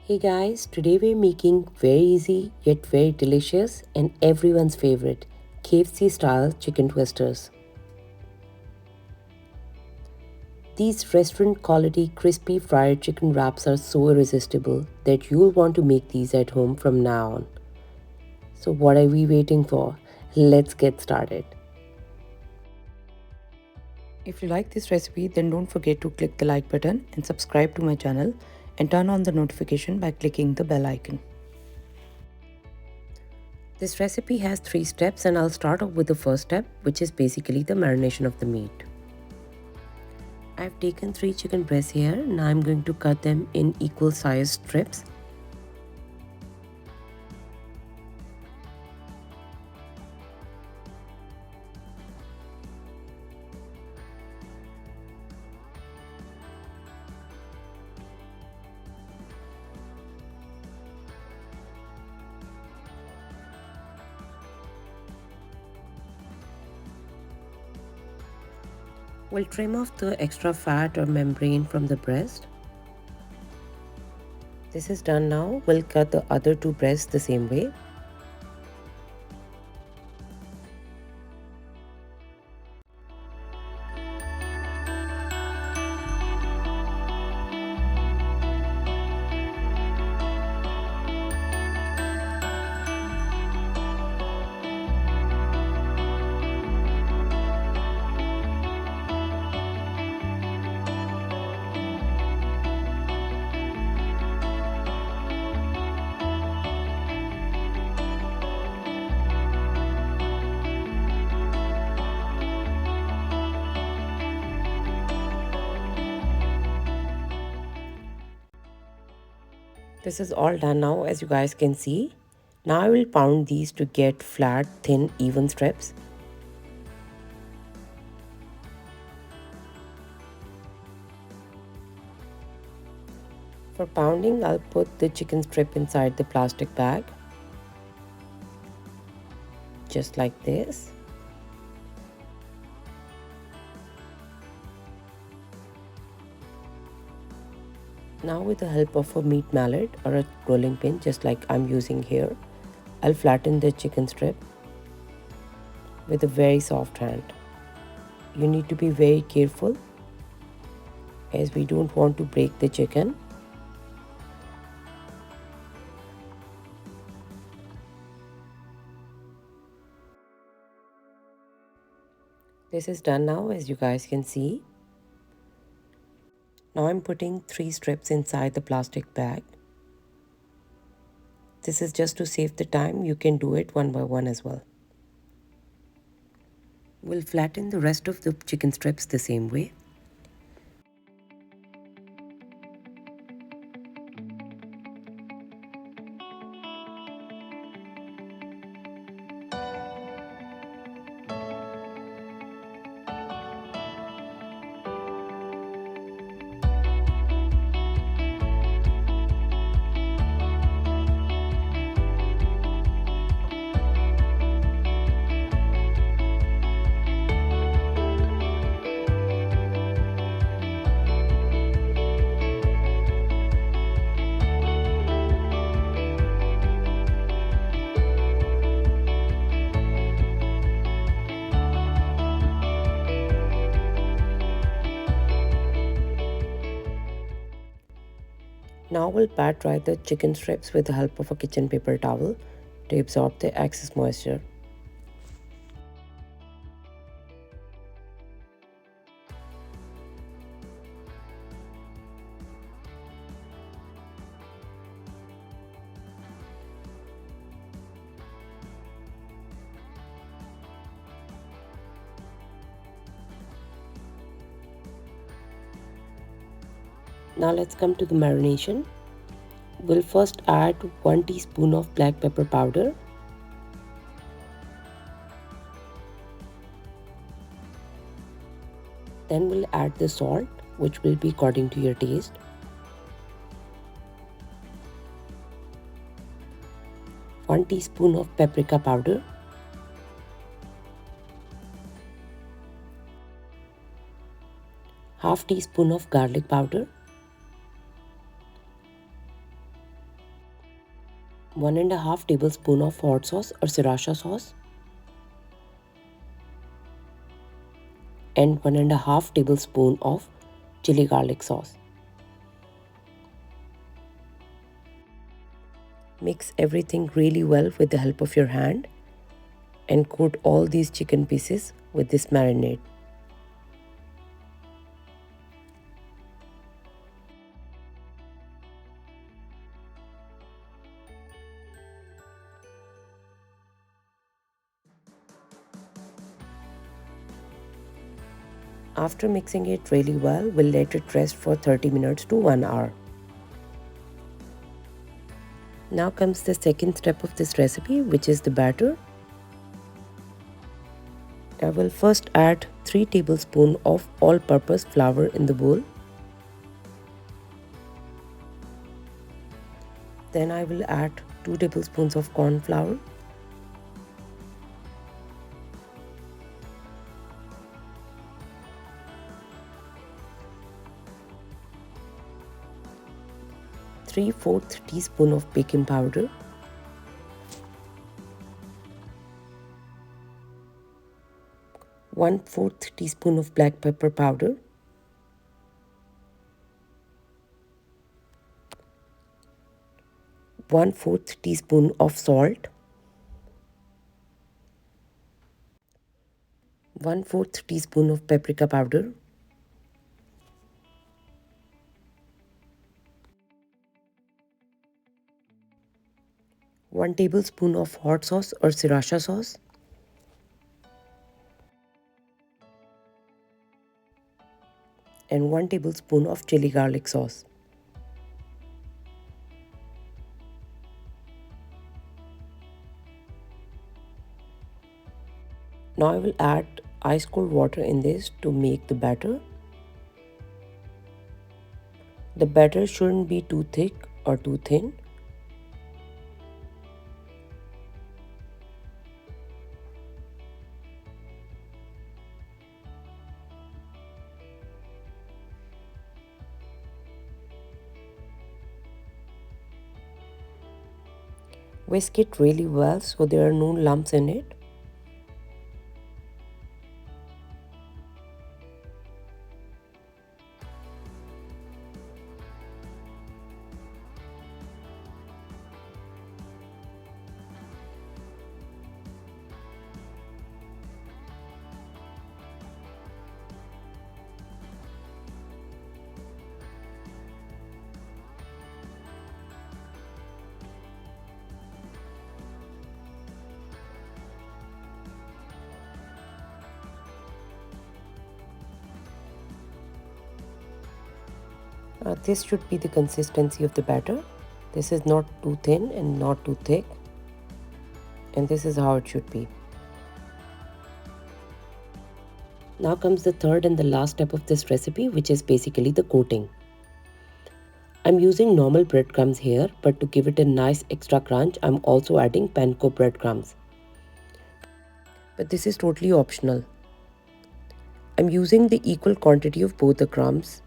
Hey guys, today we're making very easy yet very delicious and everyone's favorite KFC style chicken twisters. These restaurant quality crispy fried chicken wraps are so irresistible that you'll want to make these at home from now on. So what are we waiting for? Let's get started. If you like this recipe, then don't forget to click the like button and subscribe to my channel and turn on the notification by clicking the bell icon. This recipe has 3 steps and I'll start off with the first step, which is basically the marination of the meat. I've taken 3 chicken breasts here. Now I'm going to cut them in equal sized strips. We'll trim off the extra fat or membrane from the breast. This is done now. We'll cut the other 2 breasts the same way. This is all done now, as you guys can see. Now I will pound these to get flat, thin, even strips. For pounding, I'll put the chicken strip inside the plastic bag, just like this. Now with the help of a meat mallet or a rolling pin, just like I'm using here, I'll flatten the chicken strip with a very soft hand. You need to be very careful as we don't want to break the chicken. This is done now, as you guys can see. Now I'm putting 3 strips inside the plastic bag. This is just to save the time. You can do it one by one as well. We'll flatten the rest of the chicken strips the same way. Now we'll pat dry the chicken strips with the help of a kitchen paper towel to absorb the excess moisture. Now let's come to the marination. We'll first add 1 teaspoon of black pepper powder, then we'll add the salt, which will be according to your taste. One teaspoon of paprika powder, half teaspoon of garlic powder, 1.5 tablespoon of hot sauce or sriracha sauce, and 1.5 tablespoon of chili garlic sauce. Mix everything really well with the help of your hand and coat all these chicken pieces with this marinade. After mixing it really well, we'll let it rest for 30 minutes to 1 hour. Now comes the second step of this recipe, which is the batter. I will first add 3 tablespoons of all-purpose flour in the bowl. Then I will add 2 tablespoons of corn flour, 3/4 teaspoon of baking powder, 1/4 teaspoon of black pepper powder, 1/4 teaspoon of salt, 1/4 teaspoon of paprika powder, 1 tablespoon of hot sauce or sriracha sauce, and 1 tablespoon of chili garlic sauce. Now I will add ice cold water in this to make the batter. The batter shouldn't be too thick or too thin. Whisk it really well so there are no lumps in it. This should be the consistency of the batter. This is not too thin and not too thick. And this is how it should be. Now comes the third and the last step of this recipe, which is basically the coating. I'm using normal breadcrumbs here, but to give it a nice extra crunch, I'm also adding panko breadcrumbs. But this is totally optional. I'm using the equal quantity of both the crumbs,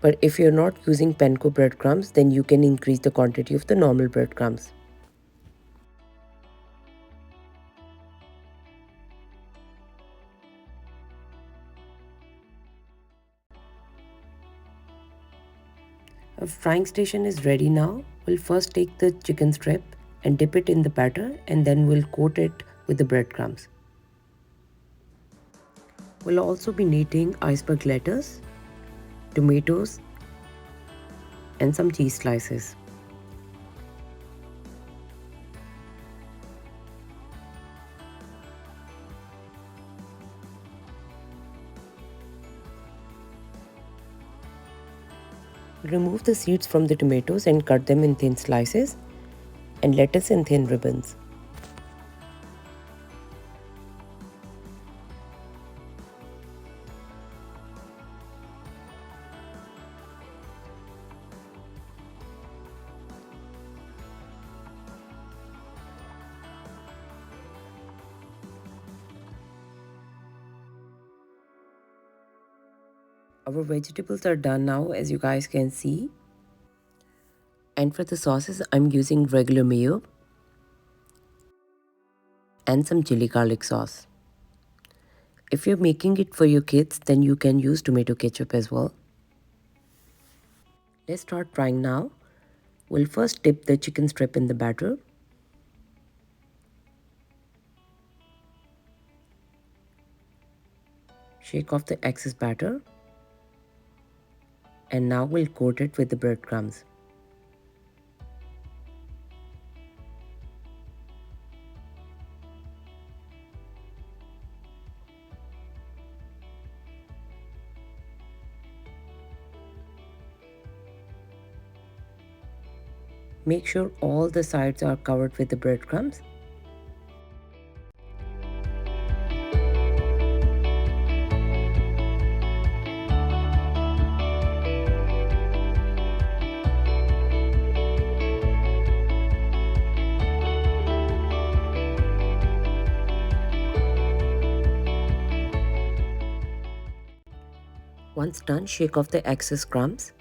but if you're not using panko breadcrumbs, then you can increase the quantity of the normal breadcrumbs. A frying station is ready now. We'll first take the chicken strip and dip it in the batter, and then we'll coat it with the breadcrumbs. We'll also be needing iceberg lettuce, tomatoes, and some cheese slices. Remove the seeds from the tomatoes and cut them in thin slices, and lettuce in thin ribbons. Our vegetables are done now, as you guys can see. And for the sauces, I'm using regular mayo. and some chili garlic sauce. If you're making it for your kids, then you can use tomato ketchup as well. Let's start frying now. We'll first dip the chicken strip in the batter. Shake off the excess batter. And now we'll coat it with the breadcrumbs. Make sure all the sides are covered with the breadcrumbs. Once done, shake off the excess crumbs.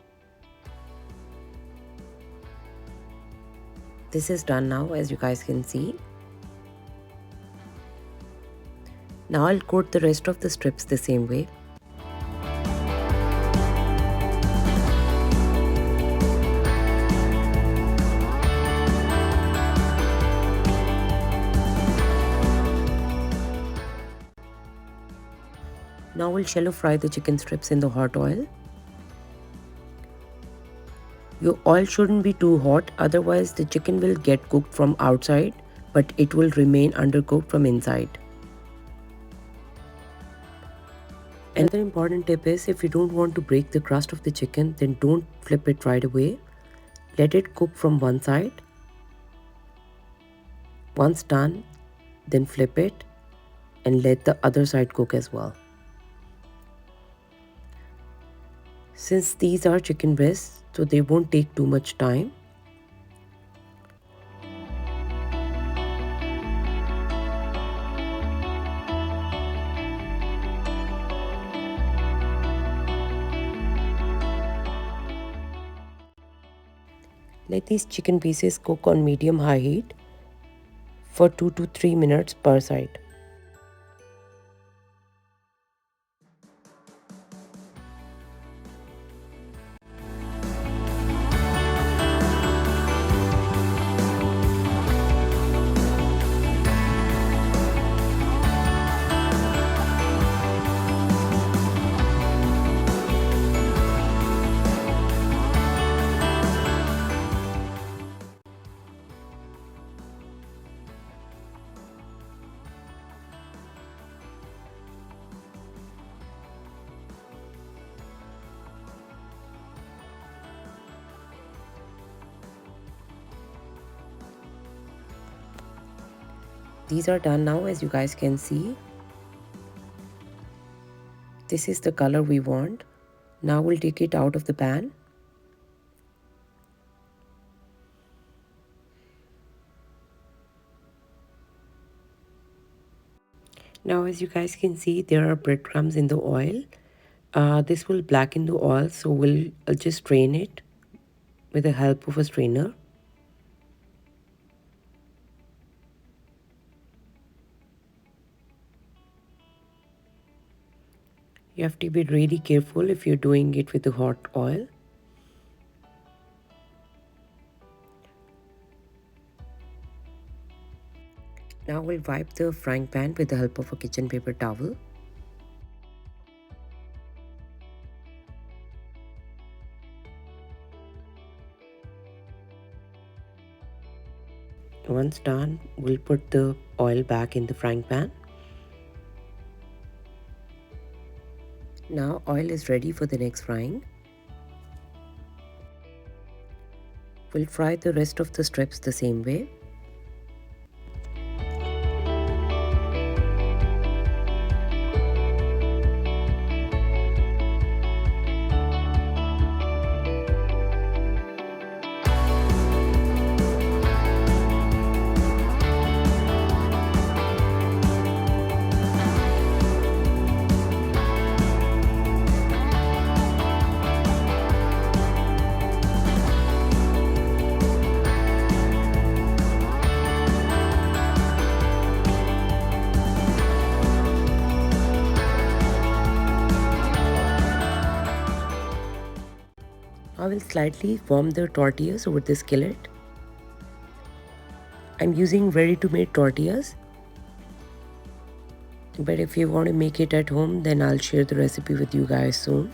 This is done now, as you guys can see. Now I'll coat the rest of the strips the same way. Now we'll shallow fry the chicken strips in the hot oil. Your oil shouldn't be too hot, otherwise the chicken will get cooked from outside, but it will remain undercooked from inside. Another important tip is, if you don't want to break the crust of the chicken, then don't flip it right away. Let it cook from one side. Once done, then flip it and let the other side cook as well. Since these are chicken breasts, so they won't take too much time. Let these chicken pieces cook on medium-high heat for 2 to 3 minutes per side. These are done now, as you guys can see. This is the color we want. Now we'll take it out of the pan. Now, as you guys can see, there are breadcrumbs in the oil. This will blacken the oil, so we'll just strain it with the help of a strainer. You have to be really careful if you're doing it with the hot oil. Now we'll wipe the frying pan with the help of a kitchen paper towel. Once done, we'll put the oil back in the frying pan. Now oil is ready for the next frying. We'll fry the rest of the strips the same way. I will slightly warm the tortillas over the skillet. I'm using ready to make tortillas, but if you want to make it at home, then I'll share the recipe with you guys soon.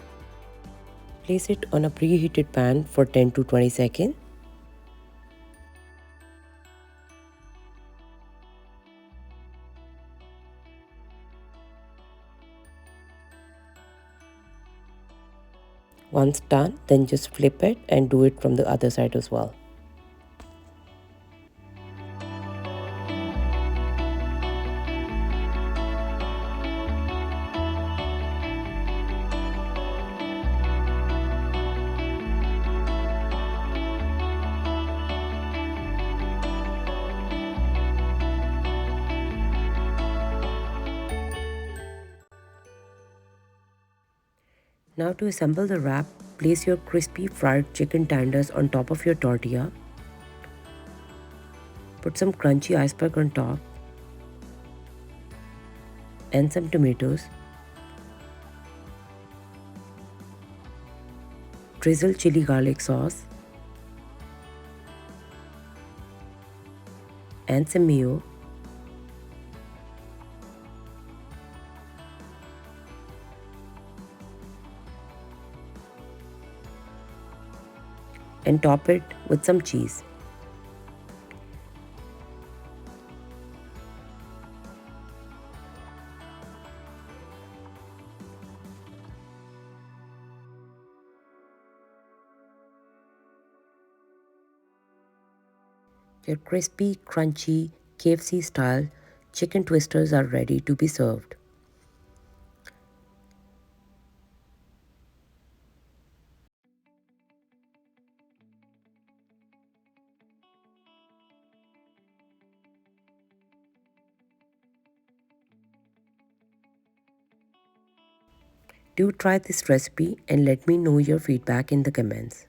Place it on a preheated pan for 10 to 20 seconds. Once done, then just flip it and do it from the other side as well. Now to assemble the wrap, place your crispy fried chicken tenders on top of your tortilla. Put some crunchy iceberg on top and some tomatoes. Drizzle chili garlic sauce and some mayo. And top it with some cheese. Your crispy, crunchy, KFC style chicken twisters are ready to be served. Do try this recipe and let me know your feedback in the comments.